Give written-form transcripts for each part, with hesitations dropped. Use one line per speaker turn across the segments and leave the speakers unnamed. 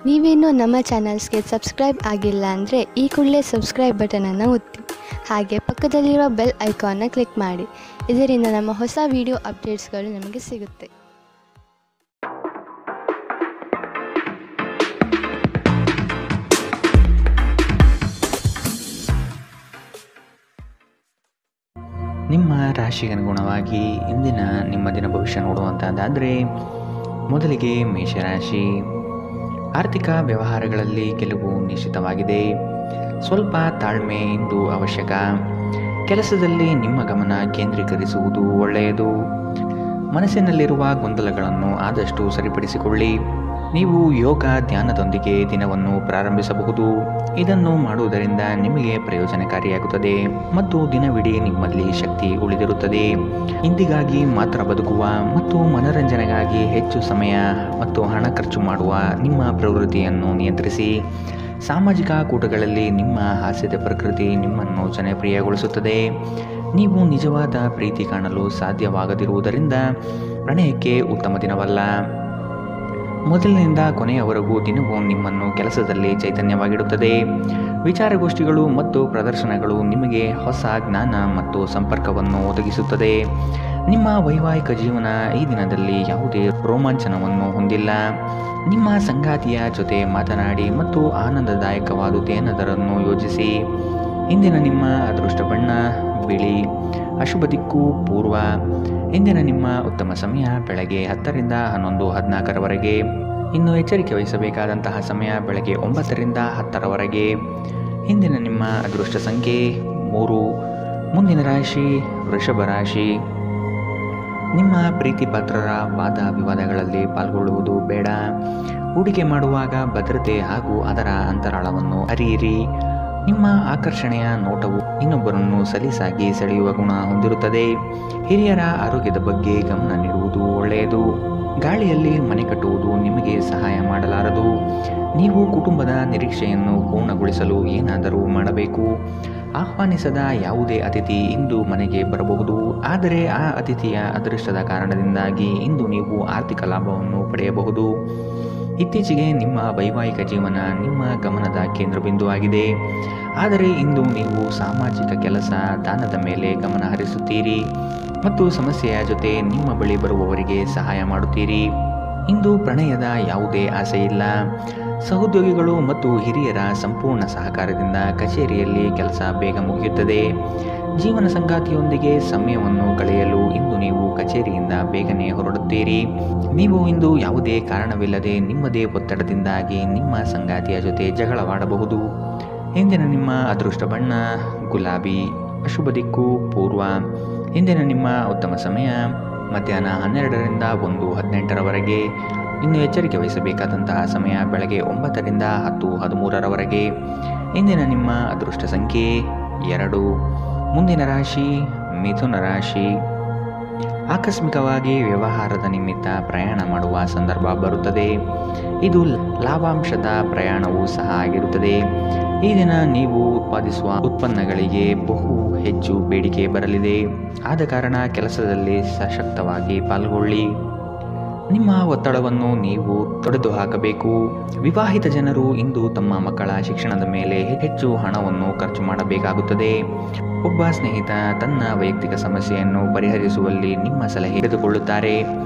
ನೀವೇನೂ ನಮ್ಮ ಚಾನಲ್ಸ್ಗೆ ಸಬ್ಸ್ಕ್ರೈಬ್ ಆಗಿಲ್ಲ ಅಂದರೆ ಈ ಕೂಡಲೇ ಸಬ್ಸ್ಕ್ರೈಬ್ ಬಟನನ್ನು ಒತ್ತಿ. ಹಾಗೆ ಪಕ್ಕದಲ್ಲಿರುವ ಬೆಲ್ ಐಕಾನ್ನ ಕ್ಲಿಕ್ ಮಾಡಿ. ಇದರಿಂದ ನಮ್ಮ ಹೊಸ ವಿಡಿಯೋ ಅಪ್ಡೇಟ್ಸ್ಗಳು ನಿಮಗೆ ಸಿಗುತ್ತೆ.
ನಿಮ್ಮ ರಾಶಿಗೆ ಅನುಗುಣವಾಗಿ ಇಂದಿನ ನಿಮ್ಮ ದಿನ ಭವಿಷ್ಯ ನೋಡುವಂಥದ್ದಾದರೆ, ಮೊದಲಿಗೆ ಮೇಷರಾಶಿ. ಆರ್ಥಿಕ ವ್ಯವಹಾರಗಳಲ್ಲಿ ಗೆಲುವು ನಿಶ್ಚಿತವಾಗಿದೆ. ಸ್ವಲ್ಪ ತಾಳ್ಮೆ ಇಂದು ಅವಶ್ಯಕ. ಕೆಲಸದಲ್ಲಿ ನಿಮ್ಮ ಗಮನ ಕೇಂದ್ರೀಕರಿಸುವುದು ಒಳ್ಳೆಯದು. ಮನಸ್ಸಿನಲ್ಲಿರುವ ಗೊಂದಲಗಳನ್ನು ಆದಷ್ಟು ಸರಿಪಡಿಸಿಕೊಳ್ಳಿ. ನೀವು ಯೋಗ ಧ್ಯಾನದೊಂದಿಗೆ ದಿನವನ್ನು ಪ್ರಾರಂಭಿಸಬಹುದು. ಇದನ್ನು ಮಾಡುವುದರಿಂದ ನಿಮಗೆ ಪ್ರಯೋಜನಕಾರಿಯಾಗುತ್ತದೆ ಮತ್ತು ದಿನವಿಡೀ ನಿಮ್ಮಲ್ಲಿ ಶಕ್ತಿ ಉಳಿದಿರುತ್ತದೆ. ಇಂದಿಗಾಗಿ ಮಾತ್ರ ಬದುಕುವ ಮತ್ತು ಮನರಂಜನೆಗಾಗಿ ಹೆಚ್ಚು ಸಮಯ ಮತ್ತು ಹಣ ಖರ್ಚು ಮಾಡುವ ನಿಮ್ಮ ಪ್ರವೃತ್ತಿಯನ್ನು ನಿಯಂತ್ರಿಸಿ. ಸಾಮಾಜಿಕ ಕೂಟಗಳಲ್ಲಿ ನಿಮ್ಮ ಹಾಸ್ಯದ ಪ್ರಕೃತಿ ನಿಮ್ಮನ್ನು ಜನಪ್ರಿಯಗೊಳಿಸುತ್ತದೆ. ನೀವು ನಿಜವಾದ ಪ್ರೀತಿ ಕಾಣಲು ಸಾಧ್ಯವಾಗದಿರುವುದರಿಂದ ಪ್ರಣಯಕ್ಕೆ ಉತ್ತಮ ದಿನವಲ್ಲ. ಮೊದಲಿನಿಂದ ಕೊನೆಯವರೆಗೂ ದಿನವೂ ನಿಮ್ಮನ್ನು ಕೆಲಸದಲ್ಲಿ ಚೈತನ್ಯವಾಗಿಡುತ್ತದೆ. ವಿಚಾರಗೋಷ್ಠಿಗಳು ಮತ್ತು ಪ್ರದರ್ಶನಗಳು ನಿಮಗೆ ಹೊಸ ಜ್ಞಾನ ಮತ್ತು ಸಂಪರ್ಕವನ್ನು ಒದಗಿಸುತ್ತದೆ. ನಿಮ್ಮ ವೈವಾಹಿಕ ಜೀವನ ಈ ದಿನದಲ್ಲಿ ಯಾವುದೇ ರೋಮಾಂಚನವನ್ನು ಹೊಂದಿಲ್ಲ. ನಿಮ್ಮ ಸಂಗಾತಿಯ ಜೊತೆ ಮಾತನಾಡಿ ಮತ್ತು ಆನಂದದಾಯಕವಾದುದೇನಾದರನ್ನು ಯೋಜಿಸಿ. ಇಂದಿನ ನಿಮ್ಮ ಅದೃಷ್ಟ ಬಣ್ಣ ಬಿಳಿ. ಅಶುಭ ದಿಕ್ಕು ಪೂರ್ವ. ಇಂದಿನ ನಿಮ್ಮ ಉತ್ತಮ ಸಮಯ ಬೆಳಗ್ಗೆ 10 ರಿಂದ 11:14 ಇನ್ನು ಎಚ್ಚರಿಕೆ ವಹಿಸಬೇಕಾದಂತಹ ಸಮಯ ಬೆಳಗ್ಗೆ 9 ರಿಂದ 10 ಇಂದಿನ ನಿಮ್ಮ ಅದೃಷ್ಟ ಸಂಖ್ಯೆ 3. ಮುಂದಿನ ರಾಶಿ ವೃಷಭ ರಾಶಿ. ನಿಮ್ಮ ಪ್ರೀತಿ ಪಾತ್ರರ ವಾದ ವಿವಾದಗಳಲ್ಲಿ ಪಾಲ್ಗೊಳ್ಳುವುದು ಬೇಡ. ಹೂಡಿಕೆ ಮಾಡುವಾಗ ಭದ್ರತೆ ಹಾಗೂ ಅದರ ಅಂತರಾಳವನ್ನು ಅರಿಯಿರಿ. ನಿಮ್ಮ ಆಕರ್ಷಣೆಯ ನೋಟವು ಇನ್ನೊಬ್ಬರನ್ನು ಸಲೀಸಾಗಿ ಸೆಳೆಯುವ ಗುಣ ಹೊಂದಿರುತ್ತದೆ. ಹಿರಿಯರ ಆರೋಗ್ಯದ ಬಗ್ಗೆ ಗಮನ ನೀಡುವುದು ಒಳ್ಳೆಯದು. ಗಾಳಿಯಲ್ಲಿ ಮನೆ ಕಟ್ಟುವುದು ನಿಮಗೆ ಸಹಾಯ ಮಾಡಲಾರದು. ನೀವು ಕುಟುಂಬದ ನಿರೀಕ್ಷೆಯನ್ನು ಪೂರ್ಣಗೊಳಿಸಲು ಏನಾದರೂ ಮಾಡಬೇಕು. ಆಹ್ವಾನಿಸದ ಯಾವುದೇ ಅತಿಥಿ ಇಂದು ಮನೆಗೆ ಬರಬಹುದು. ಆದರೆ ಆ ಅತಿಥಿಯ ಅದೃಷ್ಟದ ಕಾರಣದಿಂದಾಗಿ ಇಂದು ನೀವು ಆರ್ಥಿಕ ಲಾಭವನ್ನು ಪಡೆಯಬಹುದು. ಇತ್ತೀಚೆಗೆ ನಿಮ್ಮ ವೈವಾಹಿಕ ಜೀವನ ನಿಮ್ಮ ಗಮನದ ಕೇಂದ್ರಬಿಂದುವಾಗಿದೆ. ಆದರೆ ಇಂದು ನೀವು ಸಾಮಾಜಿಕ ಕೆಲಸ ದಾನದ ಮೇಲೆ ಗಮನ ಹರಿಸುತ್ತೀರಿ ಮತ್ತು ಸಮಸ್ಯೆಯ ಜೊತೆ ನಿಮ್ಮ ಬಳಿ ಬರುವವರಿಗೆ ಸಹಾಯ ಮಾಡುತ್ತೀರಿ. ಇಂದು ಪ್ರಣಯದ ಯಾವುದೇ ಆಸೆ ಇಲ್ಲ. ಸಹೋದ್ಯೋಗಿಗಳು ಮತ್ತು ಹಿರಿಯರ ಸಂಪೂರ್ಣ ಸಹಕಾರದಿಂದ ಕಚೇರಿಯಲ್ಲಿ ಕೆಲಸ ಬೇಗ ಮುಗಿಯುತ್ತದೆ. ಜೀವನ ಸಂಗಾತಿಯೊಂದಿಗೆ ಸಮಯವನ್ನು ಕಳೆಯಲು ಇಂದು ನೀವು ಕಚೇರಿಯಿಂದ ಬೇಗನೆ ಹೊರಡುತ್ತೀರಿ. ನೀವು ಇಂದು ಯಾವುದೇ ಕಾರಣವಿಲ್ಲದೆ ನಿಮ್ಮದೇ ಒತ್ತಡದಿಂದಾಗಿ ನಿಮ್ಮ ಸಂಗಾತಿಯ ಜೊತೆ ಜಗಳವಾಡಬಹುದು. ಇಂದಿನ ನಿಮ್ಮ ಅದೃಷ್ಟ ಬಣ್ಣ ಗುಲಾಬಿ. ಅಶುಭ ದಿಕ್ಕು ಪೂರ್ವ. ಇಂದಿನ ನಿಮ್ಮ ಉತ್ತಮ ಸಮಯ ಮಧ್ಯಾಹ್ನ 12 ರಿಂದ 1:18 ಇನ್ನು ಎಚ್ಚರಿಕೆ ವಹಿಸಬೇಕಾದಂತಹ ಸಮಯ ಬೆಳಗ್ಗೆ 9 ರಿಂದ 10:13 ಇಂದಿನ ನಿಮ್ಮ ಅದೃಷ್ಟ ಸಂಖ್ಯೆ 2. ಮುಂದಿನ ರಾಶಿ ಮಿಥುನ ರಾಶಿ. ಆಕಸ್ಮಿಕವಾಗಿ ವ್ಯವಹಾರದ ನಿಮಿತ್ತ ಪ್ರಯಾಣ ಮಾಡುವ ಸಂದರ್ಭ ಬರುತ್ತದೆ. ಇದು ಲಾಭಾಂಶದ ಪ್ರಯಾಣವೂ ಸಹ ಆಗಿರುತ್ತದೆ. ಈ ದಿನ ನೀವು ಉತ್ಪಾದಿಸುವ ಉತ್ಪನ್ನಗಳಿಗೆ ಬಹು ಹೆಚ್ಚು ಬೇಡಿಕೆ ಬರಲಿದೆ. ಆದ ಕಾರಣ ಕೆಲಸದಲ್ಲಿ ಸಶಕ್ತವಾಗಿ ಪಾಲ್ಗೊಳ್ಳಿ. ನಿಮ್ಮ ಒತ್ತಡವನ್ನು ನೀವು ತೊಡೆದುಹಾಕಬೇಕು. ವಿವಾಹಿತ ಜನರು ಇಂದು ತಮ್ಮ ಮಕ್ಕಳ ಶಿಕ್ಷಣದ ಮೇಲೆ ಹೆಚ್ಚು ಹಣವನ್ನು ಖರ್ಚು ಮಾಡಬೇಕಾಗುತ್ತದೆ. ಒಬ್ಬ ಸ್ನೇಹಿತ ತನ್ನ ವೈಯಕ್ತಿಕ ಸಮಸ್ಯೆಯನ್ನು ಪರಿಹರಿಸುವಲ್ಲಿ ನಿಮ್ಮ ಸಲಹೆ ತೆಗೆದುಕೊಳ್ಳುತ್ತಾರೆ.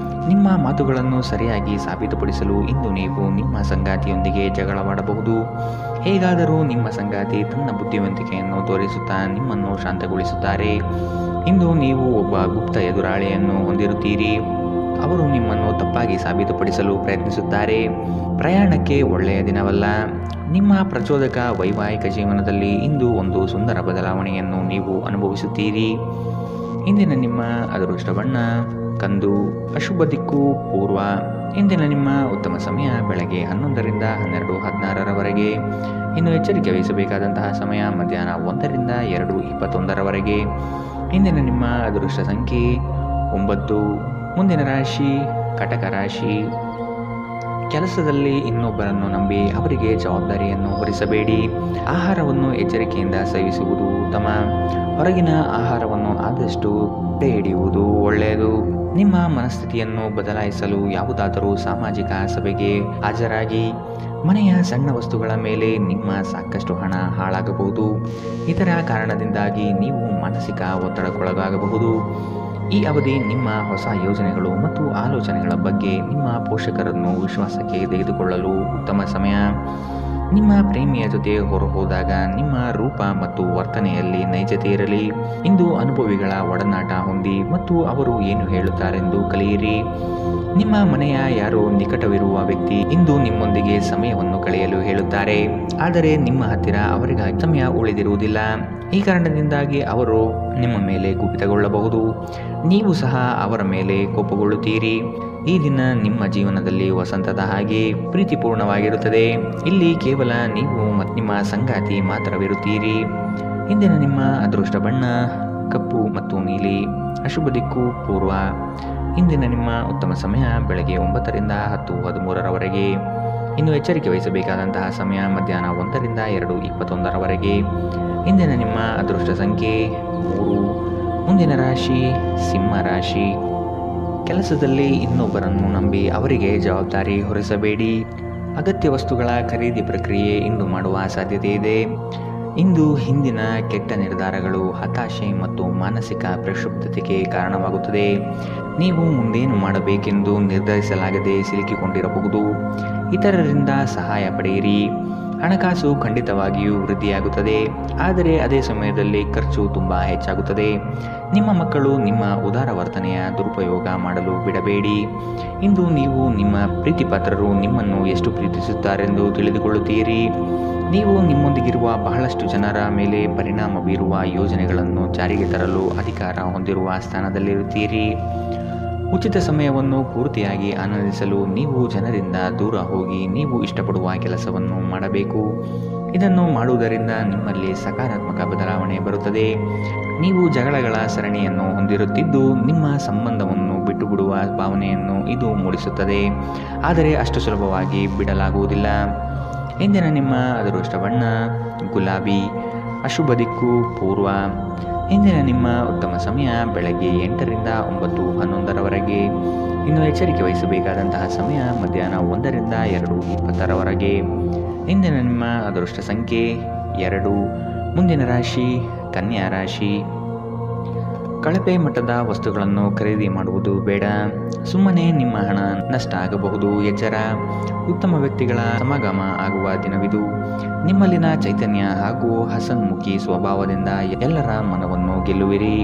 ನಿಮ್ಮ ಮಾತುಗಳನ್ನು ಸರಿಯಾಗಿ ಸಾಬೀತುಪಡಿಸಲು ಇಂದು ನೀವು ನಿಮ್ಮ ಸಂಗಾತಿಯೊಂದಿಗೆ ಜಗಳವಾಡಬಹುದು. ಹೇಗಾದರೂ ನಿಮ್ಮ ಸಂಗಾತಿ ತನ್ನ ಬುದ್ಧಿವಂತಿಕೆಯನ್ನು ತೋರಿಸುತ್ತಾ ನಿಮ್ಮನ್ನು ಶಾಂತಗೊಳಿಸುತ್ತಾರೆ. ಇಂದು ನೀವು ಒಬ್ಬ ಗುಪ್ತ ಎದುರಾಳಿಯನ್ನು ಹೊಂದಿರುತ್ತೀರಿ. ಅವರು ನಿಮ್ಮನ್ನು ತಪ್ಪಾಗಿ ಸಾಬೀತುಪಡಿಸಲು ಪ್ರಯತ್ನಿಸುತ್ತಾರೆ. ಪ್ರಯಾಣಕ್ಕೆ ಒಳ್ಳೆಯ ದಿನವಲ್ಲ. ನಿಮ್ಮ ಪ್ರಚೋದಕ ವೈವಾಹಿಕ ಜೀವನದಲ್ಲಿ ಇಂದು ಒಂದು ಸುಂದರ ಬದಲಾವಣೆಯನ್ನು ನೀವು ಅನುಭವಿಸುತ್ತೀರಿ. ಇಂದಿನ ನಿಮ್ಮ ಅದೃಷ್ಟ ಬಣ್ಣ ಕಂದು. ಅಶುಭ ದಿಕ್ಕು ಪೂರ್ವ. ಇಂದಿನ ನಿಮ್ಮ ಉತ್ತಮ ಸಮಯ ಬೆಳಗ್ಗೆ 11 ರಿಂದ 12:16 ಇನ್ನು ಎಚ್ಚರಿಕೆ ವಹಿಸಬೇಕಾದಂತಹ ಸಮಯ ಮಧ್ಯಾಹ್ನ 1 ರಿಂದ 2:21 ಇಂದಿನ ನಿಮ್ಮ ಅದೃಷ್ಟ ಸಂಖ್ಯೆ 9. ಮುಂದಿನ ರಾಶಿ ಕಟಕ ರಾಶಿ. ಕೆಲಸದಲ್ಲಿ ಇನ್ನೊಬ್ಬರನ್ನು ನಂಬಿ ಅವರಿಗೆ ಜವಾಬ್ದಾರಿಯನ್ನು ಹೊರಿಸಬೇಡಿ. ಆಹಾರವನ್ನು ಎಚ್ಚರಿಕೆಯಿಂದ ಸೇವಿಸುವುದು ಉತ್ತಮ. ಹೊರಗಿನ ಆಹಾರವನ್ನು ಆದಷ್ಟು ತಡೆ ಹಿಡಿಯುವುದು ಒಳ್ಳೆಯದು. ನಿಮ್ಮ ಮನಸ್ಥಿತಿಯನ್ನು ಬದಲಾಯಿಸಲು ಯಾವುದಾದರೂ ಸಾಮಾಜಿಕ ಸಭೆಗೆ ಹಾಜರಾಗಿ. ಮನೆಯ ಸಣ್ಣ ವಸ್ತುಗಳ ಮೇಲೆ ನಿಮ್ಮ ಸಾಕಷ್ಟು ಹಣ ಹಾಳಾಗಬಹುದು. ಇದರ ಕಾರಣದಿಂದಾಗಿ ನೀವು ಮಾನಸಿಕ ಒತ್ತಡಕ್ಕೊಳಗಾಗಬಹುದು. ಈ ಅವಧಿ ನಿಮ್ಮ ಹೊಸ ಯೋಜನೆಗಳು ಮತ್ತು ಆಲೋಚನೆಗಳ ಬಗ್ಗೆ ನಿಮ್ಮ ಪೋಷಕರನ್ನು ವಿಶ್ವಾಸಕ್ಕೆ ತೆಗೆದುಕೊಳ್ಳಲು ಉತ್ತಮ ಸಮಯ. ನಿಮ್ಮ ಪ್ರೇಮಿಯ ಜೊತೆ ಹೊರಹೋದಾಗ ನಿಮ್ಮ ರೂಪ ಮತ್ತು ವರ್ತನೆಯಲ್ಲಿ ನೈಜತೆ ಇರಲಿ. ಇಂದು ಅನುಭವಿಗಳ ಒಡನಾಟ ಹೊಂದಿ ಮತ್ತು ಅವರು ಏನು ಹೇಳುತ್ತಾರೆಂದು ಕಲಿಯಿರಿ. ನಿಮ್ಮ ಮನೆಯ ಯಾರೋ ನಿಕಟವಿರುವ ವ್ಯಕ್ತಿ ಇಂದು ನಿಮ್ಮೊಂದಿಗೆ ಸಮಯವನ್ನು ಕಳೆಯಲು ಹೇಳುತ್ತಾರೆ, ಆದರೆ ನಿಮ್ಮ ಹತ್ತಿರ ಅವರಿಗಾಗಿ ಸಮಯ ಉಳಿದಿರುವುದಿಲ್ಲ. ಈ ಕಾರಣದಿಂದಾಗಿ ಅವರು ನಿಮ್ಮ ಮೇಲೆ ಕುಪಿತಗೊಳ್ಳಬಹುದು. ನೀವು ಸಹ ಅವರ ಮೇಲೆ ಕೋಪಗೊಳ್ಳುತ್ತೀರಿ. ಈ ದಿನ ನಿಮ್ಮ ಜೀವನದಲ್ಲಿ ವಸಂತದ ಹಾಗೆ ಪ್ರೀತಿಪೂರ್ಣವಾಗಿರುತ್ತದೆ. ಇಲ್ಲಿ ಕೇವಲ ನೀವು ಮತ್ತು ನಿಮ್ಮ ಸಂಗಾತಿ ಮಾತ್ರವಿರುತ್ತೀರಿ. ಇಂದಿನ ನಿಮ್ಮ ಅದೃಷ್ಟ ಬಣ್ಣ ಕಪ್ಪು ಮತ್ತು ನೀಲಿ. ಅಶುಭ ದಿಕ್ಕು ಪೂರ್ವ. ಇಂದಿನ ನಿಮ್ಮ ಉತ್ತಮ ಸಮಯ ಬೆಳಗ್ಗೆ 9ರಿಂದ 10:13ರವರೆಗೆ. ಇನ್ನು ಎಚ್ಚರಿಕೆ ವಹಿಸಬೇಕಾದಂತಹ ಸಮಯ ಮಧ್ಯಾಹ್ನ 1ರಿಂದ 2:21ರವರೆಗೆ. ಇಂದಿನ ನಿಮ್ಮ ಅದೃಷ್ಟ ಸಂಖ್ಯೆ 3. ಮುಂದಿನ ರಾಶಿ ಸಿಂಹ ರಾಶಿ. ಕೆಲಸದಲ್ಲಿ ಇನ್ನೊಬ್ಬರನ್ನು ನಂಬಿ ಅವರಿಗೆ ಜವಾಬ್ದಾರಿ ಹೊರಿಸಬೇಡಿ. ಅಗತ್ಯ ವಸ್ತುಗಳ ಖರೀದಿ ಪ್ರಕ್ರಿಯೆ ಇಂದು ಮಾಡುವ ಸಾಧ್ಯತೆ ಇದೆ. ಇಂದು ಹಿಂದಿನ ಕೆಟ್ಟ ನಿರ್ಧಾರಗಳು ಹತಾಶೆ ಮತ್ತು ಮಾನಸಿಕ ಪ್ರಕ್ಷುಬ್ಧತೆಗೆ ಕಾರಣವಾಗುತ್ತದೆ. ನೀವು ಮುಂದೇನು ಮಾಡಬೇಕೆಂದು ನಿರ್ಧರಿಸಲಾಗದೆ ಸಿಲುಕಿಕೊಂಡಿರಬಹುದು. ಇತರರಿಂದ ಸಹಾಯ ಪಡೆಯಿರಿ. ಹಣಕಾಸು ಖಂಡಿತವಾಗಿಯೂ ವೃದ್ಧಿಯಾಗುತ್ತದೆ, ಆದರೆ ಅದೇ ಸಮಯದಲ್ಲಿ ಖರ್ಚು ತುಂಬ ಹೆಚ್ಚಾಗುತ್ತದೆ. ನಿಮ್ಮ ಮಕ್ಕಳು ನಿಮ್ಮ ಉದಾರ ವರ್ತನೆಯ ದುರುಪಯೋಗ ಮಾಡಲು ಬಿಡಬೇಡಿ. ಇಂದು ನೀವು ನಿಮ್ಮ ಪ್ರೀತಿಪಾತ್ರರು ನಿಮ್ಮನ್ನು ಎಷ್ಟು ಪ್ರೀತಿಸುತ್ತಾರೆಂದು ತಿಳಿದುಕೊಳ್ಳುತ್ತೀರಿ. ನೀವು ನಿಮ್ಮೊಂದಿಗಿರುವ ಬಹಳಷ್ಟು ಜನರ ಮೇಲೆ ಪರಿಣಾಮ ಬೀರುವ ಯೋಜನೆಗಳನ್ನು ಜಾರಿಗೆ ತರಲು ಅಧಿಕಾರ ಹೊಂದಿರುವ ಸ್ಥಾನದಲ್ಲಿರುತ್ತೀರಿ. ಉಚಿತ ಸಮಯವನ್ನು ಪೂರ್ತಿಯಾಗಿ ಆನಂದಿಸಲು ನೀವು ಜನರಿಂದ ದೂರ ಹೋಗಿ ನೀವು ಇಷ್ಟಪಡುವ ಕೆಲಸವನ್ನು ಮಾಡಬೇಕು. ಇದನ್ನು ಮಾಡುವುದರಿಂದ ನಿಮ್ಮಲ್ಲಿ ಸಕಾರಾತ್ಮಕ ಬದಲಾವಣೆ ಬರುತ್ತದೆ. ನೀವು ಜಗಳಗಳ ಸರಣಿಯನ್ನು ಹೊಂದಿರುತ್ತಿದ್ದು ನಿಮ್ಮ ಸಂಬಂಧವನ್ನು ಬಿಟ್ಟುಬಿಡುವ ಭಾವನೆಯನ್ನು ಇದು ಮೂಡಿಸುತ್ತದೆ, ಆದರೆ ಅಷ್ಟು ಸುಲಭವಾಗಿ ಬಿಡಲಾಗುವುದಿಲ್ಲ. ಇಂದಿನ ನಿಮ್ಮ ಅದೃಷ್ಟ ಬಣ್ಣ ಗುಲಾಬಿ. ಅಶುಭ ದಿಕ್ಕು ಪೂರ್ವ. ಇಂದಿನ ನಿಮ್ಮ ಉತ್ತಮ ಸಮಯ ಬೆಳಗ್ಗೆ 8ರಿಂದ 9:11ರವರೆಗೆ. ಇನ್ನು ಎಚ್ಚರಿಕೆ ವಹಿಸಬೇಕಾದಂತಹ ಸಮಯ ಮಧ್ಯಾಹ್ನ 1ರಿಂದ 2:20ರವರೆಗೆ. ಇಂದಿನ ನಿಮ್ಮ ಅದೃಷ್ಟ ಸಂಖ್ಯೆ 2. ಮುಂದಿನ ರಾಶಿ ಕನ್ಯಾ ರಾಶಿ. ಕಳಪೆ ಮಟ್ಟದ ವಸ್ತುಗಳನ್ನು ಖರೀದಿ ಮಾಡುವುದು ಬೇಡ. ಸುಮ್ಮನೆ ನಿಮ್ಮ ಹಣ ನಷ್ಟ ಆಗಬಹುದು. ಎಚ್ಚರ. ಉತ್ತಮ ವ್ಯಕ್ತಿಗಳ ಸಮಾಗಮ ಆಗುವ ದಿನವಿದು. ನಿಮ್ಮಲ್ಲಿನ ಚೈತನ್ಯ ಹಾಗೂ ಹಸನ್ಮುಖಿ ಸ್ವಭಾವದಿಂದ ಎಲ್ಲರ ಮನವನ್ನು ಗೆಲ್ಲುವಿರಿ.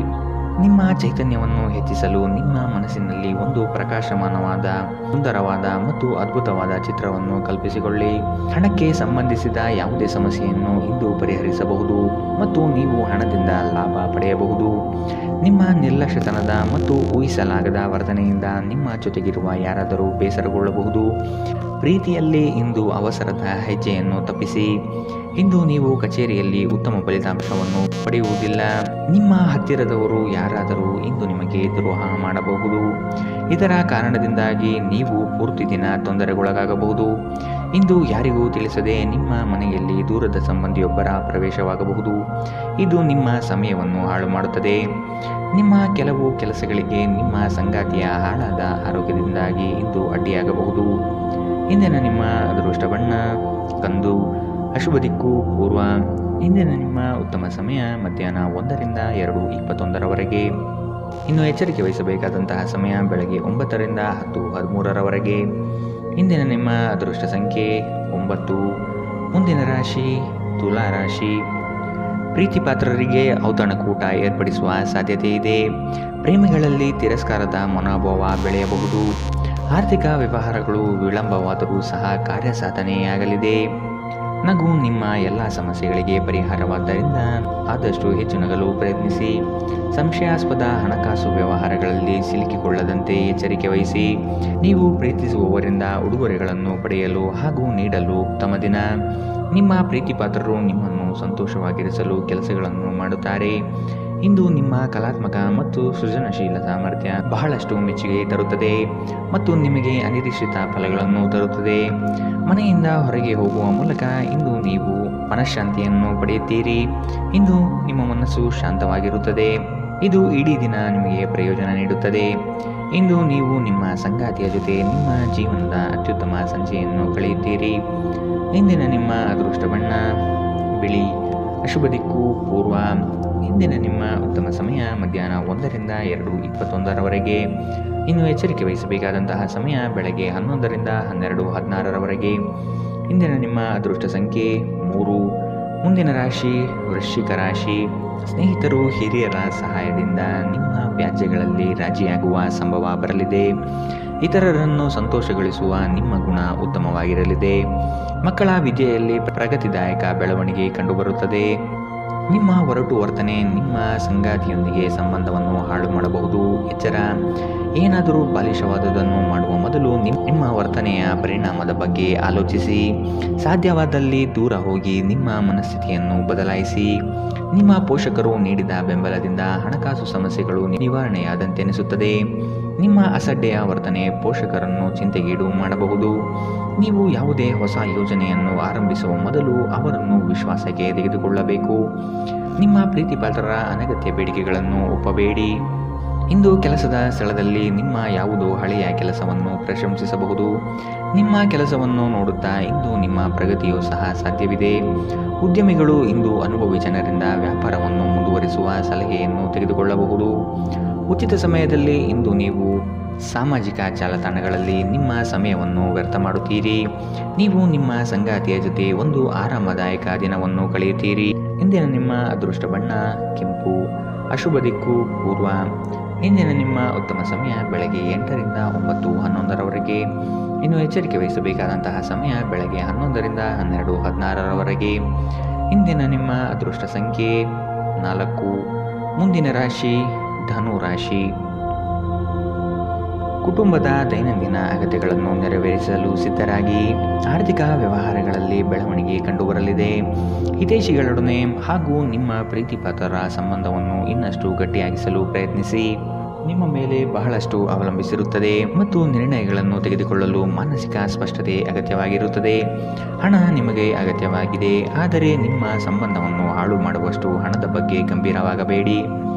ನಿಮ್ಮ ಚೈತನ್ಯವನ್ನು ಹೆಚ್ಚಿಸಲು ನಿಮ್ಮ ಮನಸ್ಸಿನಲ್ಲಿ ಒಂದು ಪ್ರಕಾಶಮಾನವಾದ, ಸುಂದರವಾದ ಮತ್ತು ಅದ್ಭುತವಾದ ಚಿತ್ರವನ್ನು ಕಲ್ಪಿಸಿಕೊಳ್ಳಿ. ಹಣಕ್ಕೆ ಸಂಬಂಧಿಸಿದ ಯಾವುದೇ ಸಮಸ್ಯೆಯನ್ನು ಇಂದು ಪರಿಹರಿಸಬಹುದು ಮತ್ತು ನೀವು ಹಣದಿಂದ ಲಾಭ ಪಡೆಯಬಹುದು. ನಿಮ್ಮ ನಿರ್ಲಕ್ಷ್ಯತನದ ಮತ್ತು ಊಹಿಸಲಾಗದ ವರ್ತನೆಯಿಂದ ನಿಮ್ಮ ಜೊತೆಗಿರುವ ಯಾರಾದರೂ ಬೇಸರಗೊಳ್ಳಬಹುದು. ಪ್ರೀತಿಯಲ್ಲಿ ಇಂದು ಅವಸರದ ಹೆಜ್ಜೆಯನ್ನು ತಪ್ಪಿಸಿ. ಇಂದು ನೀವು ಕಚೇರಿಯಲ್ಲಿ ಉತ್ತಮ ಫಲಿತಾಂಶವನ್ನು ಪಡೆಯುವುದಿಲ್ಲ. ನಿಮ್ಮ ಹತ್ತಿರದವರು ಯಾರಾದರೂ ಇಂದು ನಿಮಗೆ ದ್ರೋಹ ಮಾಡಬಹುದು. ಇದರ ಕಾರಣದಿಂದಾಗಿ ನೀವು ಪೂರ್ತಿ ದಿನ ತೊಂದರೆಗೊಳಗಾಗಬಹುದು. ಇಂದು ಯಾರಿಗೂ ತಿಳಿಸದೆ ನಿಮ್ಮ ಮನೆಯಲ್ಲಿ ದೂರದ ಸಂಬಂಧಿಯೊಬ್ಬರ ಪ್ರವೇಶವಾಗಬಹುದು. ಇದು ನಿಮ್ಮ ಸಮಯವನ್ನು ಹಾಳು ಮಾಡುತ್ತದೆ. ನಿಮ್ಮ ಕೆಲವು ಕೆಲಸಗಳಿಗೆ ನಿಮ್ಮ ಸಂಗಾತಿಯ ಹಾಳಾದ ಆರೋಗ್ಯದಿಂದಾಗಿ ಇಂದು ಅಡ್ಡಿಯಾಗಬಹುದು. ಇಂದಿನ ನಿಮ್ಮ ಅದೃಷ್ಟ ಬಣ್ಣ ಕಂದು. ಅಶುಭ ದಿಕ್ಕು ಪೂರ್ವ. ಇಂದಿನ ನಿಮ್ಮ ಉತ್ತಮ ಸಮಯ ಮಧ್ಯಾಹ್ನ 1ರಿಂದ 2:21ರವರೆಗೆ. ಇನ್ನು ಎಚ್ಚರಿಕೆ ವಹಿಸಬೇಕಾದಂತಹ ಸಮಯ ಬೆಳಗ್ಗೆ 9ರಿಂದ 10:13ರವರೆಗೆ. ಇಂದಿನ ನಿಮ್ಮ ಅದೃಷ್ಟ ಸಂಖ್ಯೆ 9. ಮುಂದಿನ ರಾಶಿ ತುಲಾ ರಾಶಿ. ಪ್ರೀತಿಪಾತ್ರರಿಗೆ ಔತಣಕೂಟ ಏರ್ಪಡಿಸುವ ಸಾಧ್ಯತೆ ಇದೆ. ಪ್ರೇಮಿಗಳಲ್ಲಿ ತಿರಸ್ಕಾರದ ಮನೋಭಾವ ಬೆಳೆಯಬಹುದು. ಆರ್ಥಿಕ ವ್ಯವಹಾರಗಳು ವಿಳಂಬವಾದರೂ ಸಹ ಕಾರ್ಯಸಾಧನೆಯಾಗಲಿದೆ. ನಗು ನಿಮ್ಮ ಎಲ್ಲ ಸಮಸ್ಯೆಗಳಿಗೆ ಪರಿಹಾರವಾದ್ದರಿಂದ ಆದಷ್ಟು ಹೆಚ್ಚು ನಗಲು ಪ್ರಯತ್ನಿಸಿ. ಸಂಶಯಾಸ್ಪದ ಹಣಕಾಸು ವ್ಯವಹಾರಗಳಲ್ಲಿ ಸಿಲುಕಿಕೊಳ್ಳದಂತೆ ಎಚ್ಚರಿಕೆ ವಹಿಸಿ. ನೀವು ಪ್ರೀತಿಸುವವರಿಂದ ಉಡುಗೊರೆಗಳನ್ನು ಪಡೆಯಲು ಹಾಗೂ ನೀಡಲು ಉತ್ತಮ ದಿನ. ನಿಮ್ಮ ಪ್ರೀತಿಪಾತ್ರರು ನಿಮ್ಮನ್ನು ಸಂತೋಷವಾಗಿರಿಸಲು ಕೆಲಸಗಳನ್ನು ಮಾಡುತ್ತಾರೆ. ಇಂದು ನಿಮ್ಮ ಕಲಾತ್ಮಕ ಮತ್ತು ಸೃಜನಶೀಲ ಸಾಮರ್ಥ್ಯ ಬಹಳಷ್ಟು ಮೆಚ್ಚುಗೆ ತರುತ್ತದೆ ಮತ್ತು ನಿಮಗೆ ಅನಿರೀಕ್ಷಿತ ಫಲಗಳನ್ನು ತರುತ್ತದೆ. ಮನೆಯಿಂದ ಹೊರಗೆ ಹೋಗುವ ಮೂಲಕ ಇಂದು ನೀವು ಮನಃಶಾಂತಿಯನ್ನು ಪಡೆಯುತ್ತೀರಿ. ಇಂದು ನಿಮ್ಮ ಮನಸ್ಸು ಶಾಂತವಾಗಿರುತ್ತದೆ. ಇದು ಇಡೀ ದಿನ ನಿಮಗೆ ಪ್ರಯೋಜನ ನೀಡುತ್ತದೆ. ಇಂದು ನೀವು ನಿಮ್ಮ ಸಂಗಾತಿಯ ಜೊತೆ ನಿಮ್ಮ ಜೀವನದ ಅತ್ಯುತ್ತಮ ಸಂಜೆಯನ್ನು ಕಳೆಯುತ್ತೀರಿ. ಇಂದಿನ ನಿಮ್ಮ ಅದೃಷ್ಟ ಬಣ್ಣ ಬಿಳಿ. ಅಶುಭ ದಿಕ್ಕು ಪೂರ್ವ. ಇಂದಿನ ನಿಮ್ಮ ಉತ್ತಮ ಸಮಯ ಮಧ್ಯಾಹ್ನ 1 ರಿಂದ 2:21 ಇನ್ನು ಎಚ್ಚರಿಕೆ ವಹಿಸಬೇಕಾದಂತಹ ಸಮಯ ಬೆಳಗ್ಗೆ 11 ರಿಂದ 12:16 ಇಂದಿನ ನಿಮ್ಮ ಅದೃಷ್ಟ ಸಂಖ್ಯೆ 3. ಮುಂದಿನ ರಾಶಿ ವೃಶ್ಚಿಕ ರಾಶಿ. ಸ್ನೇಹಿತರು, ಹಿರಿಯರ ಸಹಾಯದಿಂದ ನಿಮ್ಮ ವ್ಯಾಜ್ಯಗಳಲ್ಲಿ ರಾಜಿಯಾಗುವ ಸಂಭವ ಬರಲಿದೆ. ಇತರರನ್ನು ಸಂತೋಷಗೊಳಿಸುವ ನಿಮ್ಮ ಗುಣ ಉತ್ತಮವಾಗಿರಲಿದೆ. ಮಕ್ಕಳ ವಿದ್ಯೆಯಲ್ಲಿ ಪ್ರಗತಿದಾಯಕ ಬೆಳವಣಿಗೆ ಕಂಡುಬರುತ್ತದೆ. ನಿಮ್ಮ ಒರಟು ವರ್ತನೆ ನಿಮ್ಮ ಸಂಗಾತಿಯೊಂದಿಗೆ ಸಂಬಂಧವನ್ನು ಹಾಳು ಮಾಡಬಹುದು. ಎಚ್ಚರ, ಏನಾದರೂ ಬಾಲಿಶವಾದುದನ್ನು ಮಾಡುವ ಮೊದಲು ನಿಮ್ಮ ವರ್ತನೆಯ ಪರಿಣಾಮದ ಬಗ್ಗೆ ಆಲೋಚಿಸಿ. ಸಾಧ್ಯವಾದಲ್ಲಿ ದೂರ ಹೋಗಿ ನಿಮ್ಮ ಮನಸ್ಥಿತಿಯನ್ನು ಬದಲಾಯಿಸಿ. ನಿಮ್ಮ ಪೋಷಕರು ನೀಡಿದ ಬೆಂಬಲದಿಂದ ಹಣಕಾಸು ಸಮಸ್ಯೆಗಳು ನಿವಾರಣೆಯಾದಂತೆನಿಸುತ್ತದೆ. ನಿಮ್ಮ ಅಸಡ್ಡೆಯ ವರ್ತನೆ ಪೋಷಕರನ್ನು ಚಿಂತೆಗೀಡು ಮಾಡಬಹುದು. ನೀವು ಯಾವುದೇ ಹೊಸ ಯೋಜನೆಯನ್ನು ಆರಂಭಿಸುವ ಮೊದಲು ಅವರನ್ನು ವಿಶ್ವಾಸಕ್ಕೆ ತೆಗೆದುಕೊಳ್ಳಬೇಕು. ನಿಮ್ಮ ಪ್ರೀತಿಪಾತ್ರರ ಅನಗತ್ಯ ಬೇಡಿಕೆಗಳನ್ನು ಒಪ್ಪಬೇಡಿ. ಇಂದು ಕೆಲಸದ ಸ್ಥಳದಲ್ಲಿ ನಿಮ್ಮ ಯಾವುದೋ ಹಳೆಯ ಕೆಲಸವನ್ನು ಪ್ರಶಂಸಿಸಬಹುದು. ನಿಮ್ಮ ಕೆಲಸವನ್ನು ನೋಡುತ್ತಾ ಇಂದು ನಿಮ್ಮ ಪ್ರಗತಿಯೂ ಸಹ ಸಾಧ್ಯವಿದೆ. ಉದ್ಯಮಿಗಳು ಇಂದು ಅನುಭವಿ ಜನರಿಂದ ವ್ಯಾಪಾರವನ್ನು ಮುಂದುವರಿಸುವ ಸಲಹೆಯನ್ನು ತೆಗೆದುಕೊಳ್ಳಬಹುದು. ಉಚಿತ ಸಮಯದಲ್ಲಿ ಇಂದು ನೀವು ಸಾಮಾಜಿಕ ಜಾಲತಾಣಗಳಲ್ಲಿ ನಿಮ್ಮ ಸಮಯವನ್ನು ವ್ಯರ್ಥ ಮಾಡುತ್ತೀರಿ. ನೀವು ನಿಮ್ಮ ಸಂಗಾತಿಯ ಜೊತೆ ಒಂದು ಆರಾಮದಾಯಕ ದಿನವನ್ನು ಕಳೆಯುತ್ತೀರಿ. ಇಂದಿನ ನಿಮ್ಮ ಅದೃಷ್ಟ ಬಣ್ಣ ಕೆಂಪು. ಅಶುಭ ದಿಕ್ಕು ಪೂರ್ವ. ಇಂದಿನ ನಿಮ್ಮ ಉತ್ತಮ ಸಮಯ ಬೆಳಗ್ಗೆ 8 ರಿಂದ 9:11 ಇನ್ನು ಎಚ್ಚರಿಕೆ ವಹಿಸಬೇಕಾದಂತಹ ಸಮಯ ಬೆಳಗ್ಗೆ 11 ರಿಂದ 12:16 ಇಂದಿನ ನಿಮ್ಮ ಅದೃಷ್ಟ ಸಂಖ್ಯೆ 4. ಮುಂದಿನ ರಾಶಿ ಧನು ರಾಶಿ. ಕುಟುಂಬದ ದೈನಂದಿನ ಅಗತ್ಯಗಳನ್ನು ನೆರವೇರಿಸಲು ಸಿದ್ಧರಾಗಿ. ಆರ್ಥಿಕ ವ್ಯವಹಾರಗಳಲ್ಲಿ ಬೆಳವಣಿಗೆ ಕಂಡುಬರಲಿದೆ. ಹಿತೈಷಿಗಳೊಡನೆ ಹಾಗೂ ನಿಮ್ಮ ಪ್ರೀತಿಪಾತ್ರರ ಸಂಬಂಧವನ್ನು ಇನ್ನಷ್ಟು ಗಟ್ಟಿಯಾಗಿಸಲು ಪ್ರಯತ್ನಿಸಿ. ನಿಮ್ಮ ಮೇಲೆ ಬಹಳಷ್ಟು ಅವಲಂಬಿಸಿರುತ್ತದೆ ಮತ್ತು ನಿರ್ಣಯಗಳನ್ನು ತೆಗೆದುಕೊಳ್ಳಲು ಮಾನಸಿಕ ಸ್ಪಷ್ಟತೆ ಅಗತ್ಯವಾಗಿರುತ್ತದೆ. ಹಣ ನಿಮಗೆ ಅಗತ್ಯವಾಗಿದೆ, ಆದರೆ ನಿಮ್ಮ ಸಂಬಂಧವನ್ನು ಹಾಳು ಮಾಡುವಷ್ಟು ಹಣದ ಬಗ್ಗೆ ಗಂಭೀರವಾಗಬೇಡಿ.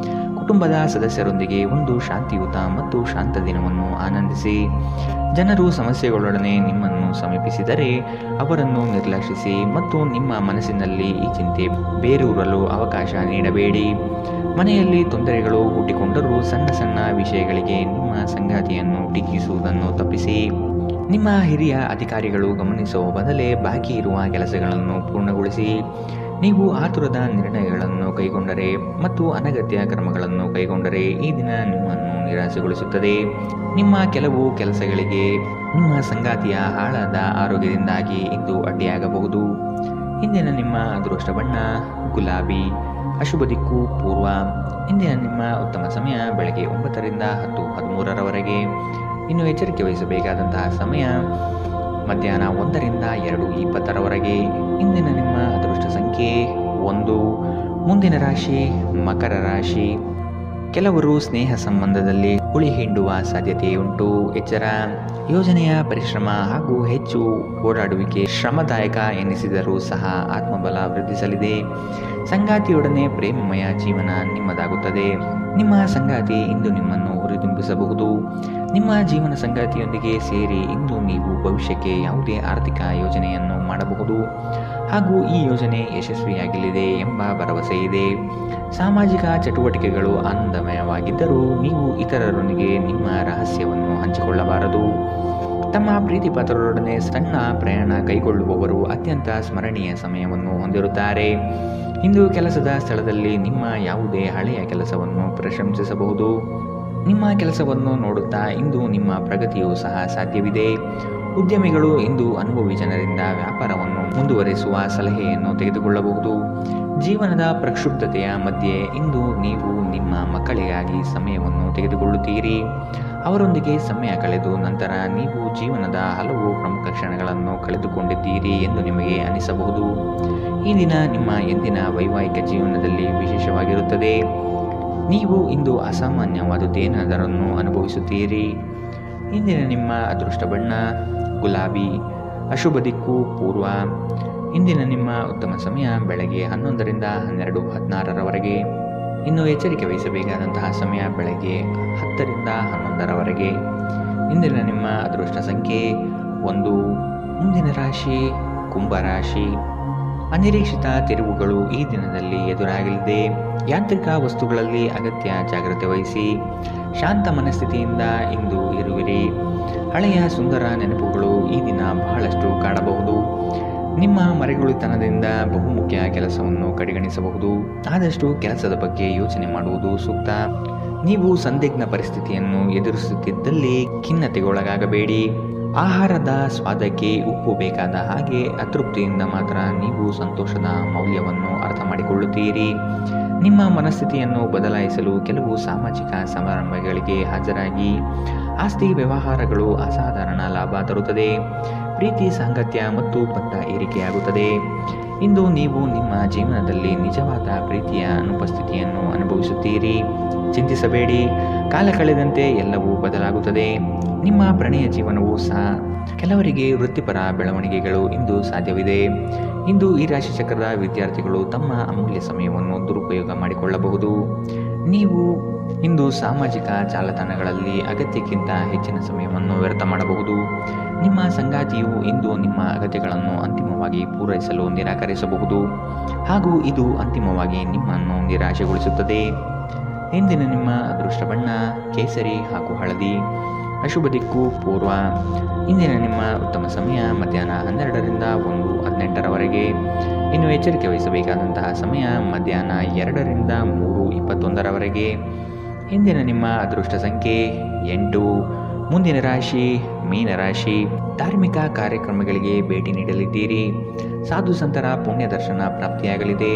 ಕುಟುಂಬದ ಸದಸ್ಯರೊಂದಿಗೆ ಒಂದು ಶಾಂತಿಯುತ ಮತ್ತು ಶಾಂತ ದಿನವನ್ನು ಆನಂದಿಸಿ. ಜನರು ಸಮಸ್ಯೆಗಳೊಡನೆ ನಿಮ್ಮನ್ನು ಸಮೀಪಿಸಿದರೆ ಅವರನ್ನು ನಿರ್ಲಕ್ಷಿಸಿ ಮತ್ತು ನಿಮ್ಮ ಮನಸ್ಸಿನಲ್ಲಿ ಈ ಚಿಂತೆ ಬೇರೂರಲು ಅವಕಾಶ ನೀಡಬೇಡಿ. ಮನೆಯಲ್ಲಿ ತೊಂದರೆಗಳು ಹುಟ್ಟಿಕೊಂಡರೂ ಸಣ್ಣ ಸಣ್ಣ ವಿಷಯಗಳಿಗೆ ನಿಮ್ಮ ಸಂಗಾತಿಯನ್ನು ಟೀಕಿಸುವುದನ್ನು ತಪ್ಪಿಸಿ. ನಿಮ್ಮ ಹಿರಿಯ ಅಧಿಕಾರಿಗಳು ಗಮನಿಸುವ ಬದಲೇ ಬಾಕಿ ಇರುವ ಕೆಲಸಗಳನ್ನು ಪೂರ್ಣಗೊಳಿಸಿ. ನೀವು ಆತುರದ ನಿರ್ಣಯಗಳನ್ನು ಕೈಗೊಂಡರೆ ಮತ್ತು ಅನಗತ್ಯ ಕ್ರಮಗಳನ್ನು ಕೈಗೊಂಡರೆ ಈ ದಿನ ನಿಮ್ಮನ್ನು ನಿರಾಸೆಗೊಳಿಸುತ್ತದೆ. ನಿಮ್ಮ ಕೆಲವು ಕೆಲಸಗಳಿಗೆ ನಿಮ್ಮ ಸಂಗಾತಿಯ ಹಾಳಾದ ಆರೋಗ್ಯದಿಂದಾಗಿ ಇಂದು ಅಡ್ಡಿಯಾಗಬಹುದು. ಇಂದಿನ ನಿಮ್ಮ ಅದೃಷ್ಟ ಬಣ್ಣ ಗುಲಾಬಿ. ಅಶುಭ ದಿಕ್ಕು ಪೂರ್ವ. ಇಂದಿನ ನಿಮ್ಮ ಉತ್ತಮ ಸಮಯ ಬೆಳಗ್ಗೆ 9 ರಿಂದ 10:13 ಇನ್ನು ಎಚ್ಚರಿಕೆ ವಹಿಸಬೇಕಾದಂತಹ ಸಮಯ ಮಧ್ಯಾಹ್ನ 1 ರಿಂದ 2:20 ಇಂದಿನ ನಿಮ್ಮ ಅದೃಷ್ಟ ಸಂಖ್ಯೆ 1. ಮುಂದಿನ ರಾಶಿ ಮಕರ ರಾಶಿ. ಕೆಲವರು ಸ್ನೇಹ ಸಂಬಂಧದಲ್ಲಿ ಹುಳಿ ಹಿಂಡುವ ಸಾಧ್ಯತೆಯುಂಟು. ಎಚ್ಚರ, ಯೋಜನೆಯ ಪರಿಶ್ರಮ ಹಾಗೂ ಹೆಚ್ಚು ಓಡಾಡುವಿಕೆ ಶ್ರಮದಾಯಕ ಎನಿಸಿದರೂ ಸಹ ಆತ್ಮಬಲ ವೃದ್ಧಿಸಲಿದೆ. ಸಂಗಾತಿಯೊಡನೆ ಪ್ರೇಮಮಯ ಜೀವನ ನಿಮ್ಮದಾಗುತ್ತದೆ. ನಿಮ್ಮ ಸಂಗಾತಿ ಇಂದು ನಿಮ್ಮನ್ನು ಹುರಿದುಂಬಿಸಬಹುದು. ನಿಮ್ಮ ಜೀವನ ಸಂಗಾತಿಯೊಂದಿಗೆ ಸೇರಿ ಇಂದು ನೀವು ಭವಿಷ್ಯಕ್ಕೆ ಯಾವುದೇ ಆರ್ಥಿಕ ಯೋಜನೆಯನ್ನು ಮಾಡಬಹುದು ಹಾಗೂ ಈ ಯೋಜನೆ ಯಶಸ್ವಿಯಾಗಲಿದೆ ಎಂಬ ಭರವಸೆ ಇದೆ. ಸಾಮಾಜಿಕ ಚಟುವಟಿಕೆಗಳು ಆನಂದಮಯವಾಗಿದ್ದರೂ ನೀವು ಇತರರೊಂದಿಗೆ ನಿಮ್ಮ ರಹಸ್ಯವನ್ನು ಹಂಚಿಕೊಳ್ಳಬಾರದು. ತಮ್ಮ ಪ್ರೀತಿಪಾತ್ರರೊಡನೆ ಸಣ್ಣ ಪ್ರಯಾಣ ಕೈಗೊಳ್ಳುವವರು ಅತ್ಯಂತ ಸ್ಮರಣೀಯ ಸಮಯವನ್ನು ಹೊಂದಿರುತ್ತಾರೆ. ಇಂದು ಕೆಲಸದ ಸ್ಥಳದಲ್ಲಿ ನಿಮ್ಮ ಯಾವುದೇ ಹಳೆಯ ಕೆಲಸವನ್ನು ಪ್ರಶಂಸಿಸಬಹುದು. ನಿಮ್ಮ ಕೆಲಸವನ್ನು ನೋಡುತ್ತಾ ಇಂದು ನಿಮ್ಮ ಪ್ರಗತಿಯೂ ಸಹ ಸಾಧ್ಯವಿದೆ. ಉದ್ಯಮಿಗಳು ಇಂದು ಅನುಭವಿ ಜನರಿಂದ ವ್ಯಾಪಾರವನ್ನು ಮುಂದುವರಿಸುವ ಸಲಹೆಯನ್ನು ತೆಗೆದುಕೊಳ್ಳಬಹುದು. ಜೀವನದ ಪ್ರಕ್ಷುಬ್ಧತೆಯ ಮಧ್ಯೆ ಇಂದು ನೀವು ನಿಮ್ಮ ಮಕ್ಕಳಿಗಾಗಿ ಸಮಯವನ್ನು ತೆಗೆದುಕೊಳ್ಳುತ್ತೀರಿ. ಅವರೊಂದಿಗೆ ಸಮಯ ಕಳೆದು ನಂತರ ನೀವು ಜೀವನದ ಹಲವು ಪ್ರಮುಖ ಕ್ಷಣಗಳನ್ನು ಕಳೆದುಕೊಂಡಿದ್ದೀರಿ ಎಂದು ನಿಮಗೆ ಅನಿಸಬಹುದು. ಈ ದಿನ ನಿಮ್ಮ ಎಂದಿನ ವೈವಾಹಿಕ ಜೀವನದಲ್ಲಿ ವಿಶೇಷವಾಗಿರುತ್ತದೆ. ನೀವು ಇಂದು ಅಸಾಮಾನ್ಯವಾದುದೇನಾದರನ್ನು ಅನುಭವಿಸುತ್ತೀರಿ. ಇಂದಿನ ನಿಮ್ಮ ಅದೃಷ್ಟ ಬಣ್ಣ ಗುಲಾಬಿ. ಅಶುಭ ದಿಕ್ಕು ಪೂರ್ವ. ಇಂದಿನ ನಿಮ್ಮ ಉತ್ತಮ ಸಮಯ ಬೆಳಗ್ಗೆ 11ರಿಂದ 12:16ರವರೆಗೆ. ಇನ್ನು ಎಚ್ಚರಿಕೆ ವಹಿಸಬೇಕಾದಂತಹ ಸಮಯ ಬೆಳಗ್ಗೆ 10ರಿಂದ 11ರವರೆಗೆ. ಇಂದಿನ ನಿಮ್ಮ ಅದೃಷ್ಟ ಸಂಖ್ಯೆ 1. ಮುಂದಿನ ರಾಶಿ ಕುಂಭರಾಶಿ. ಅನಿರೀಕ್ಷಿತ ತಿರುವುಗಳು ಈ ದಿನದಲ್ಲಿ ಎದುರಾಗಲಿದೆ. ಯಾಂತ್ರಿಕ ವಸ್ತುಗಳಲ್ಲಿ ಅಗತ್ಯ ಜಾಗ್ರತೆ ವಹಿಸಿ. ಶಾಂತ ಮನಸ್ಥಿತಿಯಿಂದ ಇಂದು ಇರುವಿರಿ. ಹಳೆಯ ಸುಂದರ ನೆನಪುಗಳು ಈ ದಿನ ಬಹಳಷ್ಟು ಕಾಡಬಹುದು. ನಿಮ್ಮ ಮರೆಗುಳಿತನದಿಂದ ಬಹುಮುಖ್ಯ ಕೆಲಸವನ್ನು ಕಡೆಗಣಿಸಬಹುದು. ಆದಷ್ಟು ಕೆಲಸದ ಬಗ್ಗೆ ಯೋಚನೆ ಮಾಡುವುದು ಸೂಕ್ತ. ನೀವು ಸಂದಿಗ್ಧ ಪರಿಸ್ಥಿತಿಯನ್ನು ಎದುರಿಸುತ್ತಿದ್ದಲ್ಲಿ ಖಿನ್ನತೆಗೊಳಗಾಗಬೇಡಿ. ಆಹಾರದ ಸ್ವಾದಕ್ಕೆ ಉಪ್ಪು ಬೇಕಾದ ಹಾಗೆ ಅತೃಪ್ತಿಯಿಂದ ಮಾತ್ರ ನೀವು ಸಂತೋಷದ ಮೌಲ್ಯವನ್ನು ಅರ್ಥ ಮಾಡಿಕೊಳ್ಳುತ್ತೀರಿ. ನಿಮ್ಮ ಮನಸ್ಥಿತಿಯನ್ನು ಬದಲಾಯಿಸಲು ಕೆಲವು ಸಾಮಾಜಿಕ ಸಮಾರಂಭಗಳಿಗೆ ಹಾಜರಾಗಿ. ಆಸ್ತಿ ವ್ಯವಹಾರಗಳು ಅಸಾಧಾರಣ ಲಾಭ ತರುತ್ತದೆ. ಪ್ರೀತಿ ಸಾಂಗತ್ಯ ಮತ್ತು ಬಂಧ ಏರಿಕೆಯಾಗುತ್ತದೆ. ಇಂದು ನೀವು ನಿಮ್ಮ ಜೀವನದಲ್ಲಿ ನಿಜವಾದ ಪ್ರೀತಿಯ ಅನುಪಸ್ಥಿತಿಯನ್ನು ಅನುಭವಿಸುತ್ತೀರಿ. ಚಿಂತಿಸಬೇಡಿ, ಕಾಲ ಕಳೆದಂತೆ ಎಲ್ಲವೂ ಬದಲಾಗುತ್ತದೆ. ನಿಮ್ಮ ಪ್ರಣಯ ಜೀವನವೂ ಸಹ. ಕೆಲವರಿಗೆ ವೃತ್ತಿಪರ ಬೆಳವಣಿಗೆಗಳು ಇಂದು ಸಾಧ್ಯವಿದೆ. ಇಂದು ಈ ರಾಶಿ ಚಕ್ರದ ವಿದ್ಯಾರ್ಥಿಗಳು ತಮ್ಮ ಅಮೂಲ್ಯ ಸಮಯವನ್ನು ದುರುಪಯೋಗ ಮಾಡಿಕೊಳ್ಳಬಹುದು. ನೀವು ಇಂದು ಸಾಮಾಜಿಕ ಜಾಲತಾಣಗಳಲ್ಲಿ ಅಗತ್ಯಕ್ಕಿಂತ ಹೆಚ್ಚಿನ ಸಮಯವನ್ನು ವ್ಯರ್ಥ ಮಾಡಬಹುದು. ನಿಮ್ಮ ಸಂಗಾತಿಯು ಇಂದು ನಿಮ್ಮ ಅಗತ್ಯಗಳನ್ನು ಅಂತಿಮವಾಗಿ ಪೂರೈಸಲು ನಿರಾಕರಿಸಬಹುದು ಹಾಗೂ ಇದು ಅಂತಿಮವಾಗಿ ನಿಮ್ಮನ್ನು ನಿರಾಶೆಗೊಳಿಸುತ್ತದೆ. ಇಂದಿನ ನಿಮ್ಮ ಅದೃಷ್ಟ ಬಣ್ಣ ಕೇಸರಿ ಹಾಗೂ ಹಳದಿ. ಅಶುಭ ದಿಕ್ಕು ಪೂರ್ವ. ಇಂದಿನ ನಿಮ್ಮ ಉತ್ತಮ ಸಮಯ ಮಧ್ಯಾಹ್ನ 12ರಿಂದ 1:18ರವರೆಗೆ. ಇನ್ನು ಎಚ್ಚರಿಕೆ ವಹಿಸಬೇಕಾದಂತಹ ಸಮಯ ಮಧ್ಯಾಹ್ನ 2ರಿಂದ 3:21ರವರೆಗೆ. ಇಂದಿನ ನಿಮ್ಮ ಅದೃಷ್ಟ ಸಂಖ್ಯೆ 8. ಮುಂದಿನ ರಾಶಿ ಮೀನರಾಶಿ. ಧಾರ್ಮಿಕ ಕಾರ್ಯಕ್ರಮಗಳಿಗೆ ಭೇಟಿ ನೀಡಲಿದ್ದೀರಿ. ಸಾಧು ಸಂತರ ಪುಣ್ಯ ದರ್ಶನ ಪ್ರಾಪ್ತಿಯಾಗಲಿದೆ.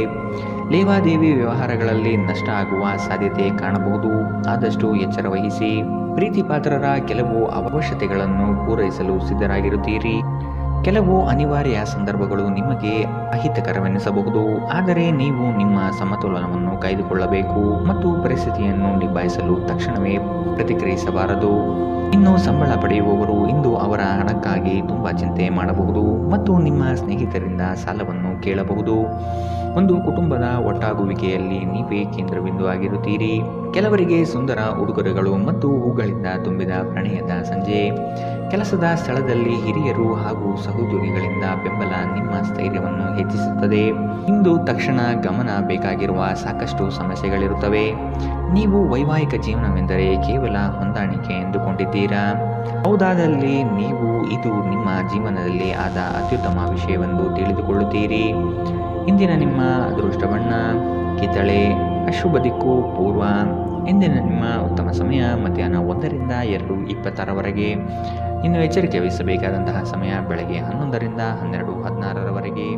ಲೇವಾದೇವಿ ವ್ಯವಹಾರಗಳಲ್ಲಿ ನಷ್ಟ ಆಗುವ ಸಾಧ್ಯತೆ ಕಾಣಬಹುದು. ಆದಷ್ಟು ಎಚ್ಚರ ವಹಿಸಿ. ಪ್ರೀತಿ ಪಾತ್ರರ ಕೆಲವು ಅವಶ್ಯಕತೆಗಳನ್ನು ಪೂರೈಸಲು ಸಿದ್ಧರಾಗಿರುತ್ತೀರಿ. ಕೆಲವು ಅನಿವಾರ್ಯ ಸಂದರ್ಭಗಳು ನಿಮಗೆ ಅಹಿತಕರವೆನಿಸಬಹುದು. ಆದರೆ ನೀವು ನಿಮ್ಮ ಸಮತೋಲನವನ್ನು ಕಾಯ್ದುಕೊಳ್ಳಬೇಕು ಮತ್ತು ಪರಿಸ್ಥಿತಿಯನ್ನು ನಿಭಾಯಿಸಲು ತಕ್ಷಣವೇ ಪ್ರತಿಕ್ರಿಯಿಸಬಾರದು. ಇನ್ನು ಸಂಬಳ ಪಡೆಯುವವರು ಇಂದು ಅವರ ಹಣಕ್ಕಾಗಿ ತುಂಬಾ ಚಿಂತೆ ಮಾಡಬಹುದು ಮತ್ತು ನಿಮ್ಮ ಸ್ನೇಹಿತರಿಂದ ಸಾಲವನ್ನು ಕೇಳಬಹುದು. ಒಂದು ಕುಟುಂಬದ ಒಟ್ಟಾಗುವಿಕೆಯಲ್ಲಿ ನೀವೇ ಕೇಂದ್ರಬಿಂದು ಆಗಿರುತ್ತೀರಿ. ಕೆಲವರಿಗೆ ಸುಂದರ ಉಡುಗೊರೆಗಳು ಮತ್ತು ಹೂಗಳಿಂದ ತುಂಬಿದ ಪ್ರಣಯದ ಸಂಜೆ. ಕೆಲಸದ ಸ್ಥಳದಲ್ಲಿ ಹಿರಿಯರು ಹಾಗೂ ಸಹೋದ್ಯೋಗಿಗಳಿಂದ ಬೆಂಬಲ ನಿಮ್ಮ ಸ್ಥೈರ್ಯವನ್ನು ಹೆಚ್ಚಿಸುತ್ತದೆ. ಇಂದು ತಕ್ಷಣ ಗಮನ ಬೇಕಾಗಿರುವ ಸಾಕಷ್ಟು ಸಮಸ್ಯೆಗಳಿರುತ್ತವೆ. ನೀವು ವೈವಾಹಿಕ ಜೀವನವೆಂದರೆ ಕೇವಲ ಹೊಂದಾಣಿಕೆ ಎಂದುಕೊಂಡಿದ್ದೀರಾ. ಹೌದಾದಲ್ಲಿ ನೀವು ಇದು ನಿಮ್ಮ ಜೀವನದಲ್ಲಿ ಆದ ಅತ್ಯುತ್ತಮ ವಿಷಯವೆಂದು ತಿಳಿದುಕೊಳ್ಳುತ್ತೀರಿ. ಇಂದಿನ ನಿಮ್ಮ ಅದೃಷ್ಟ ಬಣ್ಣ ಕಿತ್ತಳೆ. ಅಶುಭ ದಿಕ್ಕು ಪೂರ್ವ. ಇಂದಿನ ನಿಮ್ಮ ಉತ್ತಮ ಸಮಯ ಮಧ್ಯಾಹ್ನ 1ರಿಂದ 2:26ರವರೆಗೆ. ಇನ್ನು ಎಚ್ಚರಿಕೆ ವಹಿಸಬೇಕಾದಂತಹ ಸಮಯ ಬೆಳಗ್ಗೆ 11ರಿಂದ 12:16ರವರೆಗೆ.